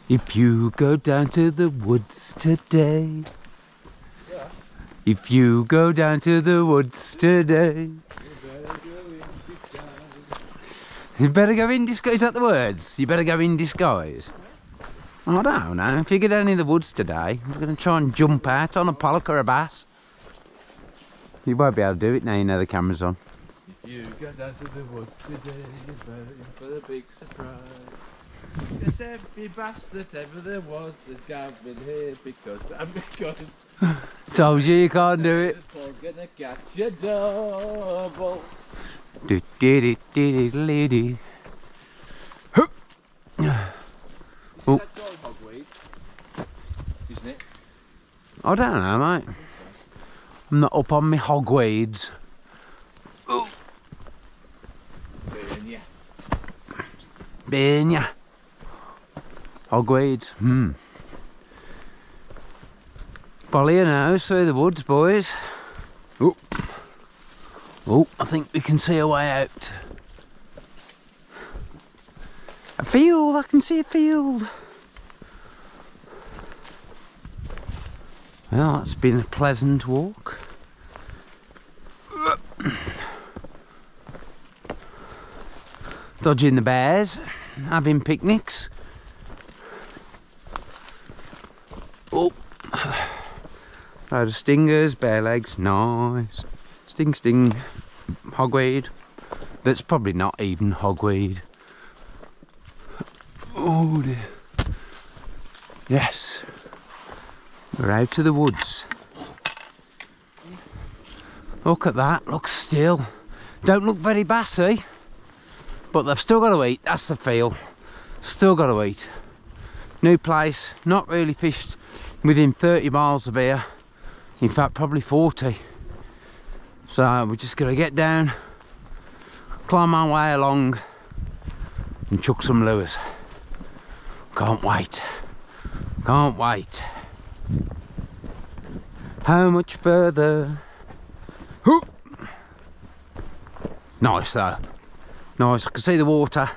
If you go down to the woods today. Yeah. If you go down to the woods today. You better go in disguise. Is that the words? You better go in disguise. I don't know. If you go down in the woods today, I'm going to try and jump out on a pollock or a bass. You won't be able to do it now you know the camera's on. If you go down to the woods today, you're in for the big surprise. Yes, every bass that ever there was is gathered here because and because. Told you can't do it. We're gonna catch a double. Do do do do do do. Hup. Oh. That dry hogweed, isn't it? I don't know, mate. I'm not up on me hogweeds. Oh. Yeah. Bin ya. Hogweeds. Follow your nose through the woods, boys. Oh. Oh, I think we can see a way out. A field, I can see a field. Well, that's been a pleasant walk. Dodging the bears, having picnics. Oh, load of stingers, bear legs, nice. Sting, sting, hogweed. That's probably not even hogweed. Oh dear. Yes, we're out to the woods. Look at that, looks still. Don't look very bassy, but they've still got to eat, that's the feel. Still got to eat. New place, not really fished within 30 miles of here. In fact, probably 40. So we're just going to get down, climb our way along and chuck some lures. Can't wait. Can't wait. How much further? Whoop. Nice though. Nice. I can see the water.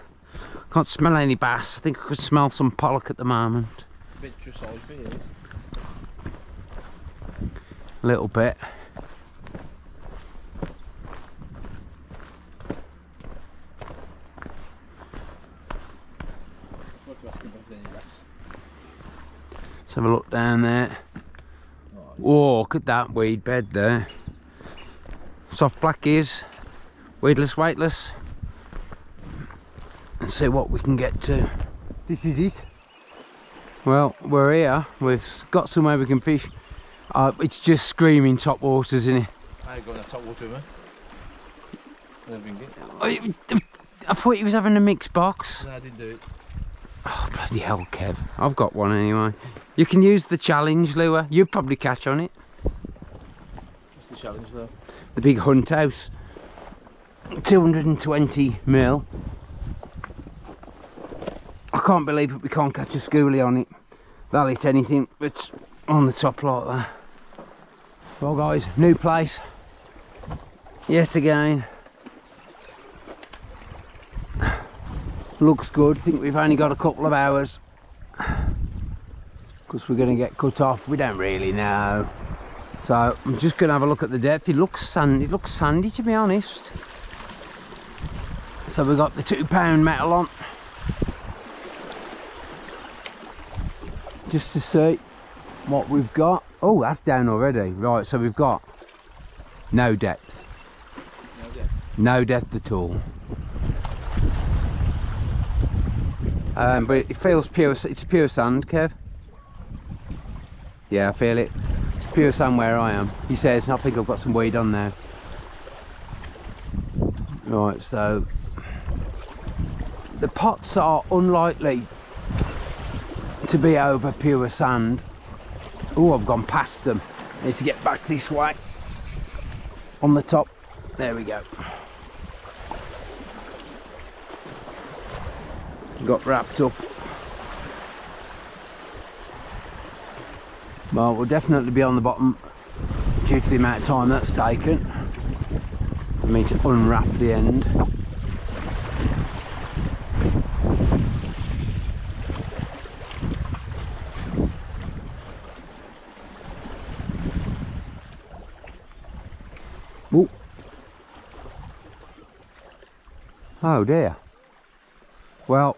Can't smell any bass. I think I could smell some pollock at the moment. A bit too size for you. A little bit. Let's have a look down there. Oh, look at that weed bed there. Soft blackies, weedless, weightless. Let's see what we can get to. This is it. Well, we're here. We've got somewhere we can fish. It's just screaming top waters, isn't it? I ain't got that top water, man. I thought he was having a mixed box. No, I didn't do it. Oh, bloody hell, Kev. I've got one anyway. You can use the challenge lure. You'll probably catch on it. What's the challenge though? The big hunt house. 220 mil. I can't believe that we can't catch a schoolie on it. They'll hit anything that's on the top like that. Well guys, new place. Yet again. Looks good. I think we've only got a couple of hours because we're going to get cut off. We don't really know. So I'm just going to have a look at the depth. It looks sandy. It looks sandy to be honest. So we've got the £2 metal on. Just to see what we've got. Oh, that's down already. Right, so we've got no depth. No depth. No depth at all. But it feels pure. It's pure sand, Kev. Yeah, I feel it. It's pure sand where I am. He says, I think I've got some weed on there. Right, so the pots are unlikely to be over pure sand. Oh, I've gone past them. I need to get back this way. On the top. There we go. Got wrapped up. Well, we'll definitely be on the bottom due to the amount of time that's taken for me to unwrap the end. Oh dear. Well,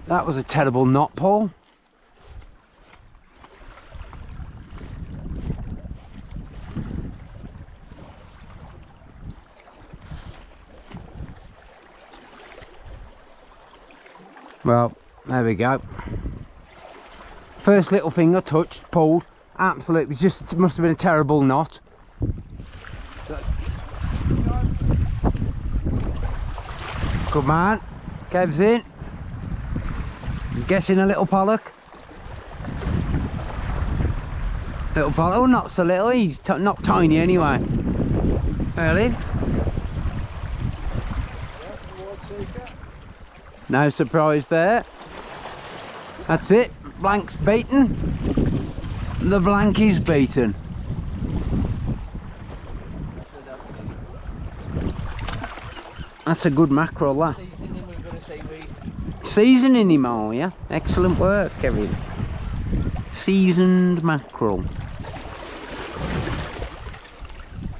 that was a terrible knot, Paul. Well, there we go. First little thing I touched, pulled, absolutely, it must have been a terrible knot. Good man, Kev's in. I'm guessing a little pollock. Little pollock, oh not so little, he's not tiny anyway. Really? No surprise there. That's it, blank's beaten. The blank is beaten. That's a good mackerel, that. Seasoning, we're going to say we. Seasoning him, are you? Excellent work, Kevin. Seasoned mackerel.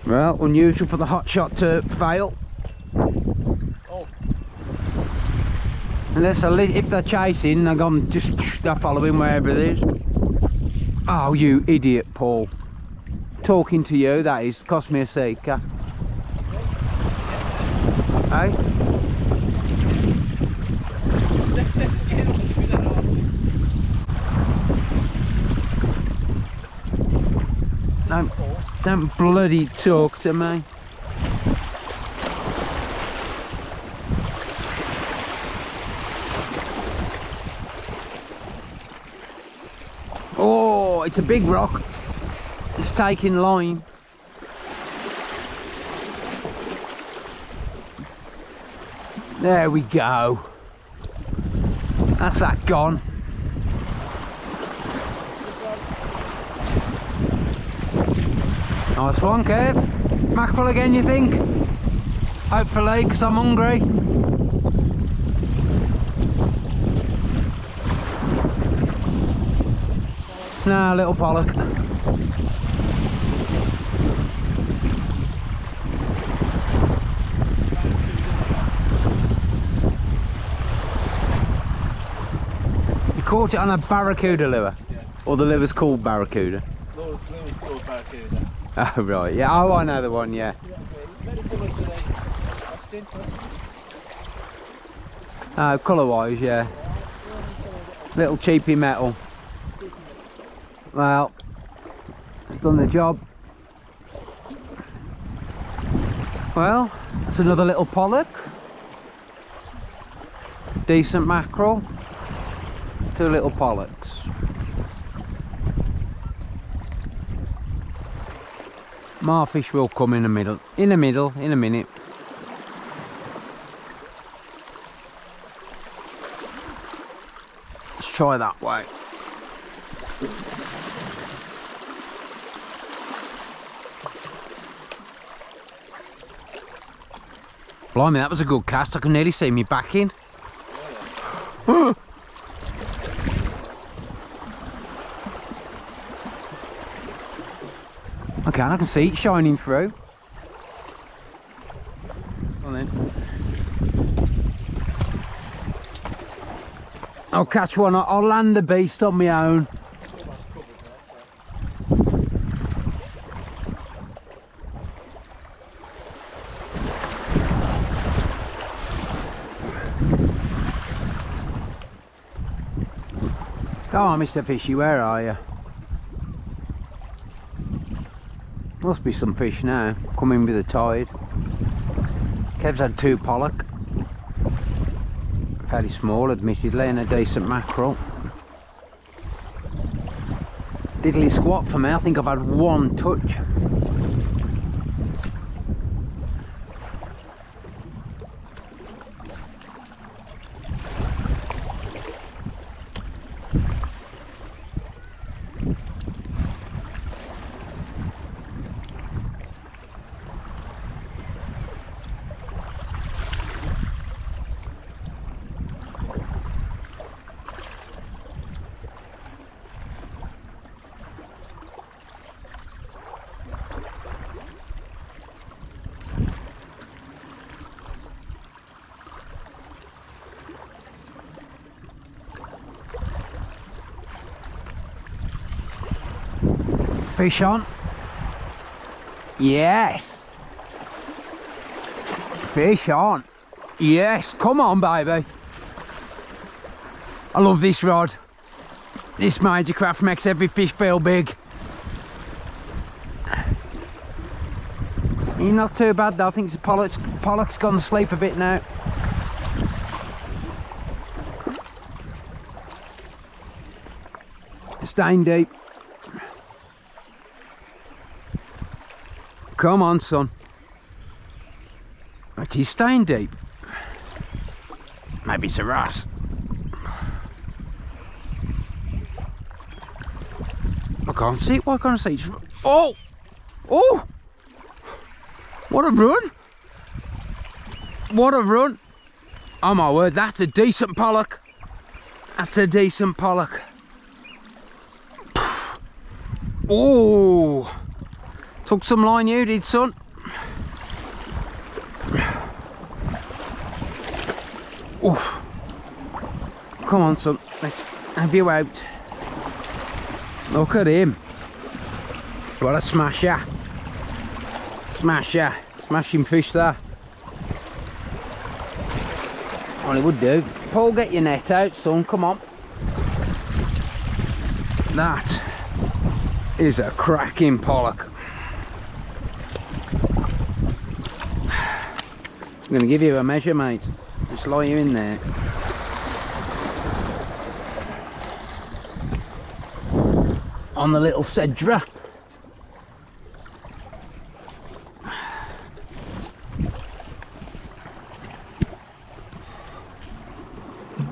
Well, unusual for the hot shot to fail. Oh. Unless if they're chasing, they're following wherever it is. Oh, you idiot, Paul. Talking to you, that is. Cost me a seeker. Hey? Don't bloody talk to me. Oh, it's a big rock. It's taking line. There we go. That's that gone. Nice one, Kev. Mackerel again, you think? Hopefully, because I'm hungry. Nah, little pollock. You caught it on a barracuda lure? Yeah. Or the lure's called barracuda? Lure's called barracuda. Oh right, yeah, oh I know the one, yeah. Very similar to the Austin. Oh, colour wise, yeah. Little cheapy metal. Well, it's done the job. Well, that's another little pollock. Decent mackerel. 2 little pollocks. Marfish will come in a minute. In a minute. Let's try that way. Blimey, that was a good cast. I can nearly see me back in. Okay, I can see it shining through. Come on then. I'll catch one. I'll land the beast on my own. Oh, Mr. Fishy, where are you? Must be some fish now, coming with the tide. Kev's had 2 pollock. Fairly small, admittedly, and a decent mackerel. Diddly squat for me, I think I've had 1 touch. Fish on. Yes. Fish on. Yes, come on baby. I love this rod. This major craft makes every fish feel big. You're not too bad though. I think the pollock's gone to sleep a bit now. Staying deep. Come on son. It is staying deep. Maybe it's a wrasse. I can't see it. Why can't I see it? Oh! Oh! What a run! What a run! Oh my word, that's a decent pollock. That's a decent pollock. Oh! Took some line you did, son. Oh! Come on, son. Let's have you out. Look at him. What a smasher. Smasher. Smashing fish there. Well, it would do. Paul, get your net out, son. Come on. That is a cracking pollock. I'm going to give you a measure, mate. Just lie you in there. On the little cedra.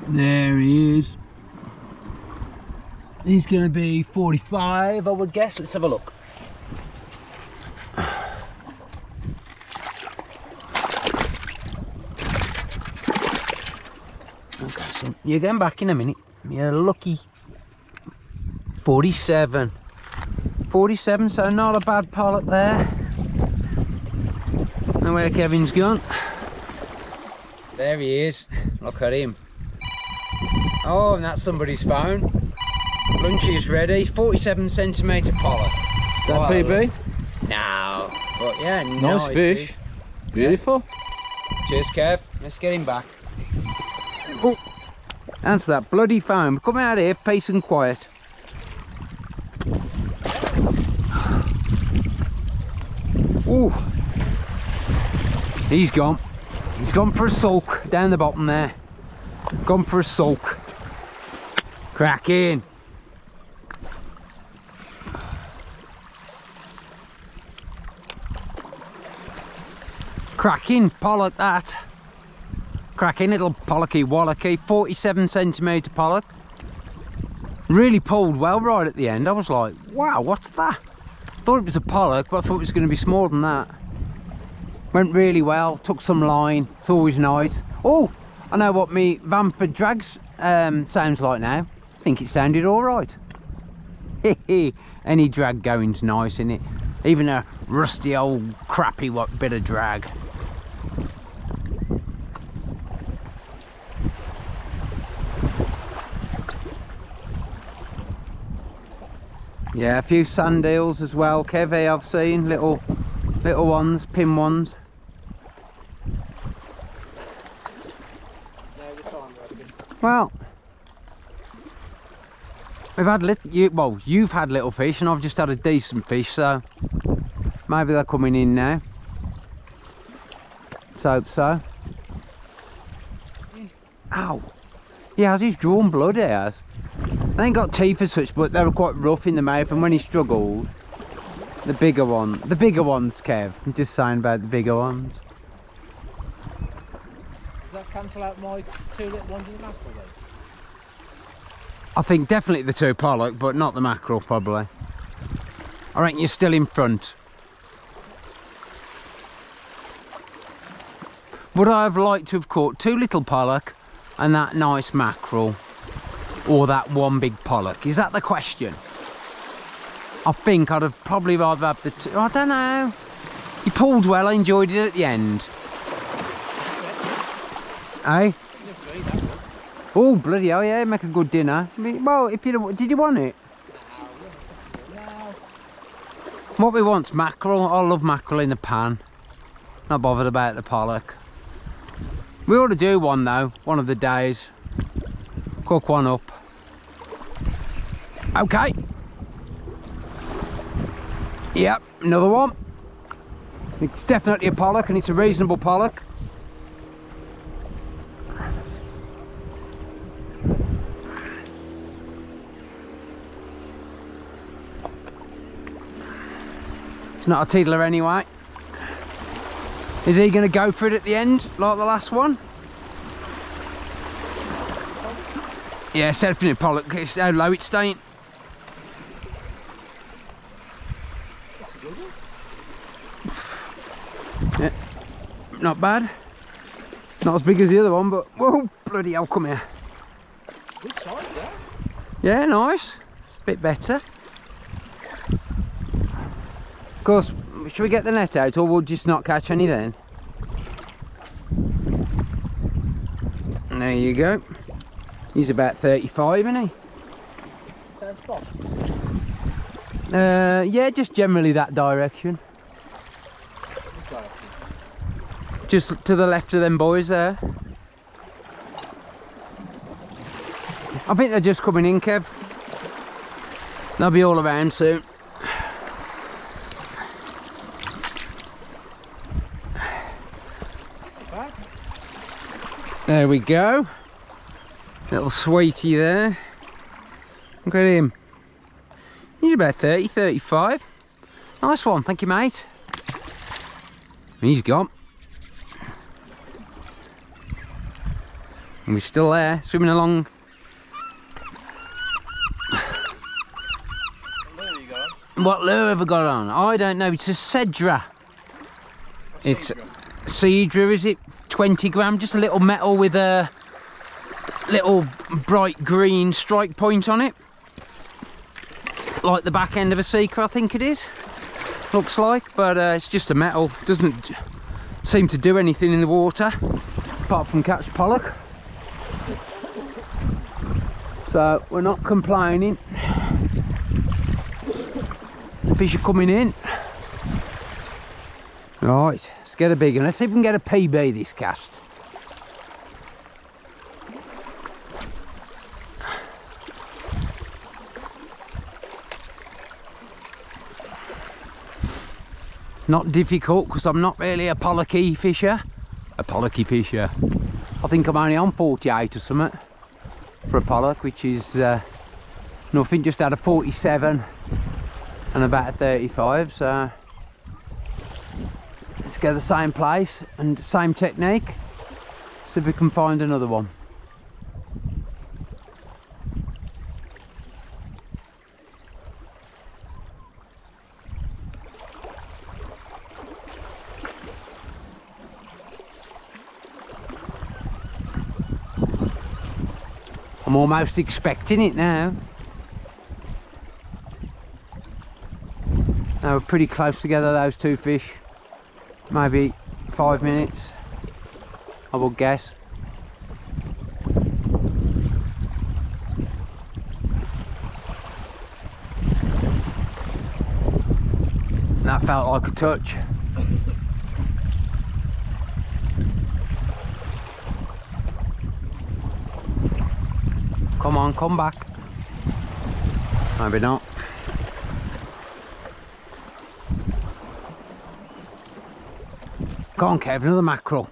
There he is. He's going to be 45, I would guess. Let's have a look. Okay, so you're going back in a minute. You're lucky. 47. 47, so not a bad pollock there. Now where Kevin's gone. There he is. Look at him. Oh, and that's somebody's phone. Lunch is ready. 47 centimetre pollock. That PB? No. But yeah, nice fish. Beautiful. Yeah. Cheers, Kev. Let's get him back. Oh, answer that bloody phone. Come out here, peace and quiet. Oh, he's gone. He's gone for a sulk down the bottom there. Gone for a sulk. Cracking. Cracking pollock that. Cracking little pollocky wallocky. 47 centimetre pollock. Really pulled well right at the end. I was like, wow, what's that? Thought it was a pollock, but I thought it was going to be smaller than that. Went really well. Took some line. It's always nice. Oh, I know what me Vamford drags sounds like now. I think it sounded all right. Any drag going's nice, isn't it? Even a rusty old crappy bit of drag. Yeah, a few sand eels as well, Kevy, I've seen little ones, pin ones. Well, we've had you've had little fish, and I've just had a decent fish, so maybe they're coming in now. Let's hope so. Ow! He has his drawn blood, he has. They ain't got teeth as such, but they were quite rough in the mouth, and when he struggled, the bigger ones, Kev. I'm just saying about the bigger ones. Does that cancel out my two little ones in the mackerel then? I think definitely the two pollock, but not the mackerel probably. I reckon you're still in front. Would I have liked to have caught two little pollock and that nice mackerel, or that one big pollock? Is that the question? I think I'd have probably rather have the two. I don't know. He pulled well. I enjoyed it at the end. Eh? Oh bloody hell, yeah, make a good dinner. Well, if you did you want it? No. What we want's mackerel. I love mackerel in the pan. Not bothered about the pollock. We ought to do one though, one of the days. Cook one up. Okay. Yep, another one. It's definitely a pollock, and it's a reasonable pollock. It's not a tiddler anyway. Is he going to go for it at the end, like the last one? Yeah, it's definitely a pollock. It's how low it's staying. Yeah, not bad. Not as big as the other one, but whoa, bloody hell, come here. Good size, yeah. Yeah, nice. It's a bit better. Of course, should we get the net out, or we'll just not catch any then? There you go. He's about 35, isn't he? Same spot? Yeah, just generally that direction. This direction? Just to the left of them boys there. I think they're just coming in, Kev. They'll be all around soon. There we go. Little sweetie there. Look at him. He's about 30, 35. Nice one, thank you, mate. He's gone. And we're still there, swimming along. What lure you got on? What lure have I got on? I don't know, it's a Cedra. It's Cedra, is it? 20 gram, just a little metal with a little bright green strike point on it, like the back end of a seeker, I think it is, looks like, but it's just a metal. Doesn't seem to do anything in the water apart from catch pollock, so we're not complaining. Fish are coming in. Right, let's get a big one. Let's see if we can get a PB this cast. Not difficult because I'm not really a pollocky fisher. A pollocky fisher. I think I'm only on 48 or something for a pollock, which is nothing. Just had a 47 and about a 35, so let's go the same place and same technique, see if we can find another one. I'm almost expecting it now. Now we're pretty close together, those two fish. Maybe 5 minutes, I would guess. That felt like a touch. Come on, come back. Maybe not. Go on, Kev, another mackerel.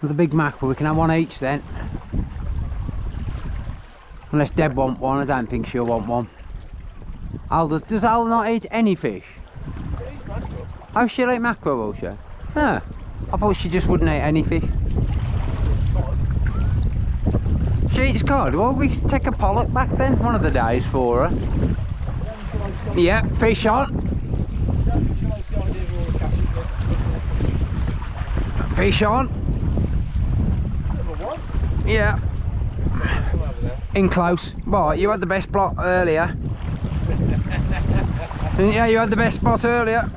Another big mackerel. We can have one each then. Unless Deb want one, I don't think she'll want one. Al does Al not eat any fish? She eats mackerel. Oh, she'll eat mackerel, will she? Oh, I thought she just wouldn't eat any fish. She eats cod. Well, we could take a pollock back then, one of the days for her. Yeah, fish on. Fish on. Yeah. In close. Right, you had the best spot earlier. Yeah, you had the best spot earlier.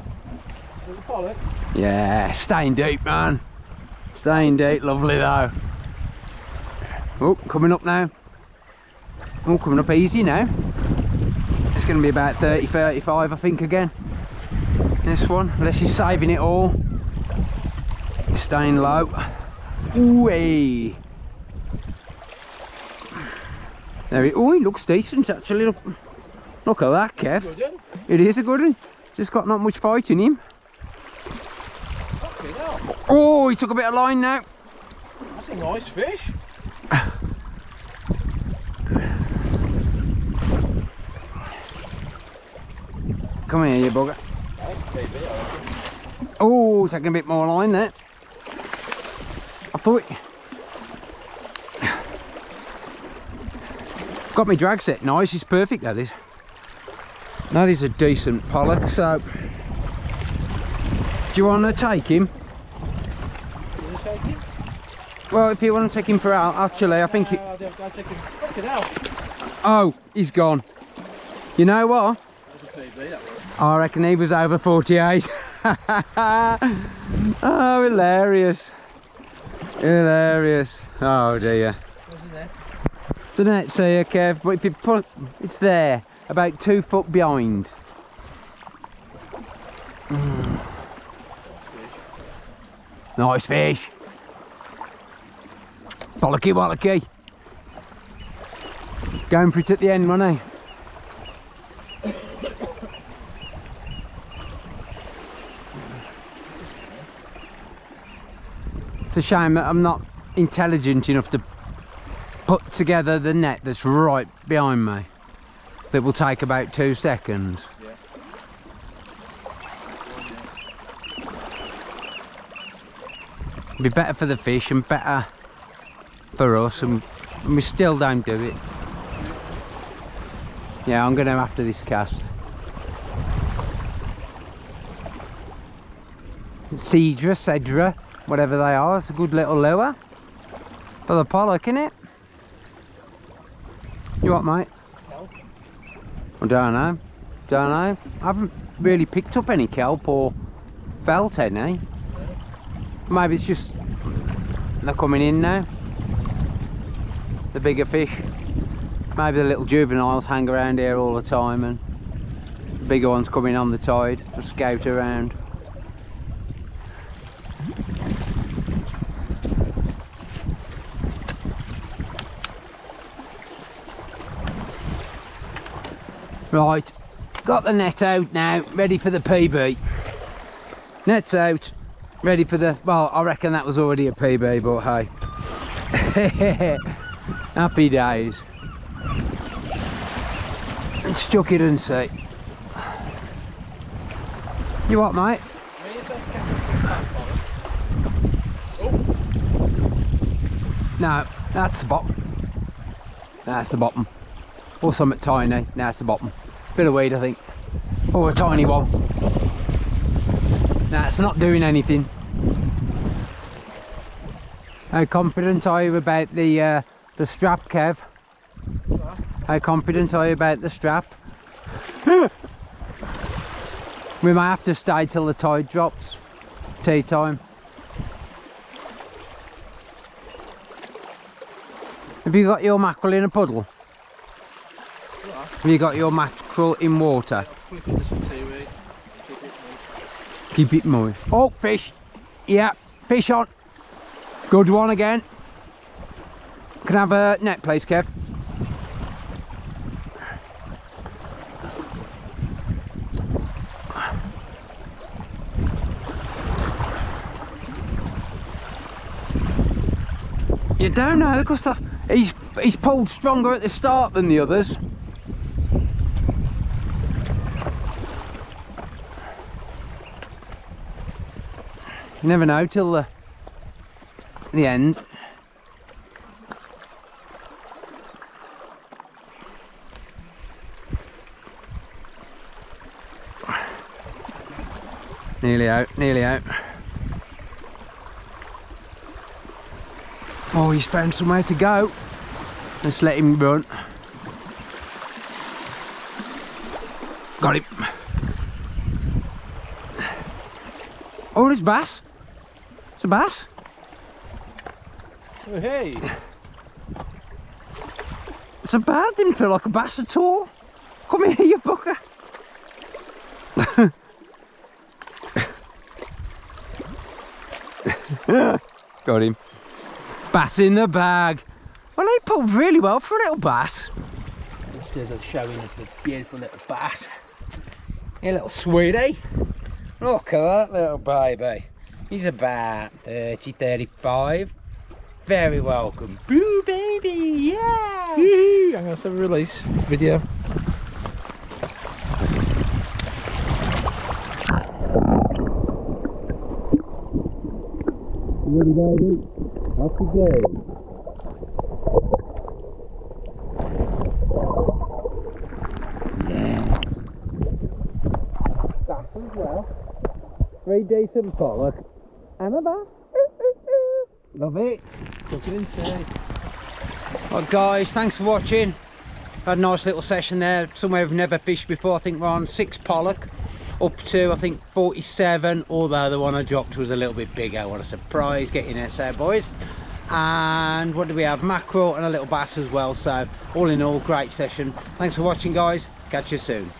Yeah, staying deep, man. Staying deep, lovely though. Oh, coming up now. Oh, coming up easy now. going to be about 30, 35 I think again. This one, unless he's saving it all. He's staying low. Ooh-wee. There he, oh, he looks decent actually. Look at that, Kev. Good, yeah? It is a good one. Just got not much fight in him. Oh, he took a bit of line now. That's a nice fish. Come here, you bugger. Oh, taking a bit more line there. I thought... Got my drag set nice, it's perfect that is. That is a decent pollock, so... Do you want to take him? Well, if you want to take him for out, actually, I think... I'll take him. Fuck it out. Oh, he's gone. You know what? That's a PB, that was. I reckon he was over 48. Oh, hilarious. Hilarious. Oh dear. What's in there? The net's here, Kev, but if you put... It's there, about 2 foot behind. Nice fish. Bollocky bollocky. Going for it at the end, wasn't he? It's a shame that I'm not intelligent enough to put together the net that's right behind me. That will take about 2 seconds. Yeah. It'd be better for the fish and better for us, and we still don't do it. Yeah, I'm going to after this cast. Cedra, whatever they are. It's a good little lure for the pollock, innit? You what, mate? Kelp. I don't know. Don't know. I haven't really picked up any kelp or felt any. Maybe it's just they're coming in now. The bigger fish. Maybe the little juveniles hang around here all the time and the bigger ones coming on the tide to scout around. Right, got the net out now, ready for the PB. Net's out, ready for the... Well, I reckon that was already a PB, but hey. Happy days. Let's chuck it and see. You what, mate? No, that's the bottom. That's the bottom. Or something tiny. No, that's the bottom. Bit of weed, I think. Or a tiny one. Nah, it's not doing anything. How confident are you about the strap, Kev? What? How confident are you about the strap? We might have to stay till the tide drops. Tea time. Have you got your mackerel in a puddle? What? Have you got your mackerel in water? Put it into some seaweed. Keep it moist. Keep it moist. Oh, fish. Yeah, fish on. Good one again. Can I have a net, please, Kev? You don't know, because he's pulled stronger at the start than the others. You never know till the end. Nearly out, nearly out. Oh, he's found somewhere to go. Let's let him run. Got him. Oh, it's bass. It's a bass. Oh, hey. It's a bass. Didn't feel like a bass at all. Come here, you bugger. Got him. Bass in the bag. Well, he pulled really well for a little bass. Let's do the showing of the beautiful little bass. A little sweetie. Look at that little baby. He's about 30, 35. Very welcome. Boo baby, yeah! I'm gonna have a release video. Ready, baby? Off you go. Yeah. Bass as well. Very decent pollock. And a bass. Love it. Cook it inside. Right guys, thanks for watching. Had a nice little session there, somewhere we've never fished before. I think we're on 6 pollock, up to I think 47, although the one I dropped was a little bit bigger. What a surprise getting this out, boys. And what do we have? Mackerel and a little bass as well. So all in all, great session. Thanks for watching guys, catch you soon.